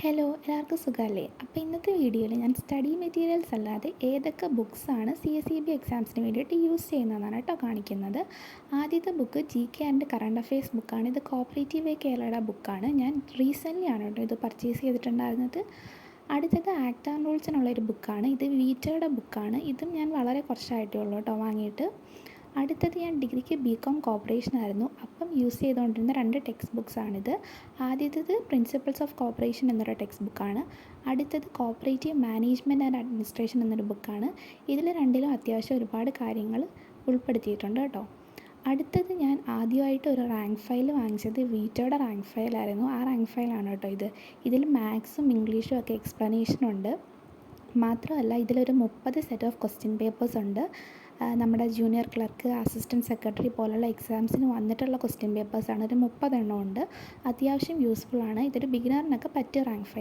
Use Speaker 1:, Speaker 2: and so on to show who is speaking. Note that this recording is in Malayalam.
Speaker 1: ഹലോ എല്ലാവർക്കും സുഖമല്ലേ? അപ്പോൾ ഇന്നത്തെ വീഡിയോയിൽ ഞാൻ സ്റ്റഡി മെറ്റീരിയൽസ് അല്ലാതെ ഏതൊക്കെ ബുക്സാണ് CSEB എക്സാംസിന് വേണ്ടിയിട്ട് യൂസ് ചെയ്യുന്നതെന്നാണ് കേട്ടോ കാണിക്കുന്നത്. ആദ്യത്തെ book GK and current affairs ബുക്കാണ്. ഇത് കോപ്പറേറ്റീവ് വേ കേരളയുടെ ബുക്കാണ്. ഞാൻ റീസെൻ്റ്ലി ആണ് കേട്ടോ ഇത് പർച്ചേസ് ചെയ്തിട്ടുണ്ടായിരുന്നത്. അടുത്തത് ആക്ട് ആൻഡ് റൂൾസ് എന്നുള്ളൊരു ബുക്കാണ്. ഇത് വീറ്റയുടെ ബുക്കാണ്. ഇതും ഞാൻ വളരെ കുറച്ചായിട്ടേ ഉള്ളൂ കേട്ടോ വാങ്ങിയിട്ട്. അടുത്തത് ഞാൻ ഡിഗ്രിക്ക് BCom കോർപ്പറേഷൻ ആയിരുന്നു. അപ്പം യൂസ് ചെയ്തുകൊണ്ടിരുന്ന 2 ടെക്സ്റ്റ് ബുക്സാണിത്. ആദ്യത്തേത് പ്രിൻസിപ്പിൾസ് ഓഫ് കോർപ്പറേഷൻ എന്നൊരു ടെക്സ്റ്റ് ബുക്കാണ്. അടുത്തത് കോപ്പറേറ്റീവ് മാനേജ്മെൻറ്റ് ആൻഡ് അഡ്മിനിസ്ട്രേഷൻ എന്നൊരു ബുക്കാണ്. ഇതിൽ രണ്ടിലും അത്യാവശ്യം ഒരുപാട് കാര്യങ്ങൾ ഉൾപ്പെടുത്തിയിട്ടുണ്ട് കേട്ടോ. അടുത്തത് ഞാൻ ആദ്യമായിട്ട് ഒരു റാങ്ക് ഫയൽ വാങ്ങിച്ചത് വീറ്റയുടെ റാങ്ക് ഫയലായിരുന്നു. ആ റാങ്ക് ഫയലാണ് കേട്ടോ ഇത്. ഇതിൽ മാത്സും ഇംഗ്ലീഷും ഒക്കെ എക്സ്പ്ലനേഷനുണ്ട്. മാത്രമല്ല ഇതിലൊരു 30 സെറ്റ് ഓഫ് ക്വസ്റ്റ്യൻ പേപ്പേഴ്സ് ഉണ്ട്. നമ്മുടെ ജൂനിയർ ക്ലർക്ക്, അസിസ്റ്റൻറ്റ് സെക്രട്ടറി പോലുള്ള എക്സാംസിന് വന്നിട്ടുള്ള ക്വസ്റ്റ്യൻ പേപ്പേഴ്സാണ്. ഒരു 30 എണ്ണം ഉണ്ട്. അത്യാവശ്യം യൂസ്ഫുള്ളാണ്. ഇതൊരു ബിഗിനറിനൊക്കെ പറ്റിയ റാങ്ക് ഫയൽ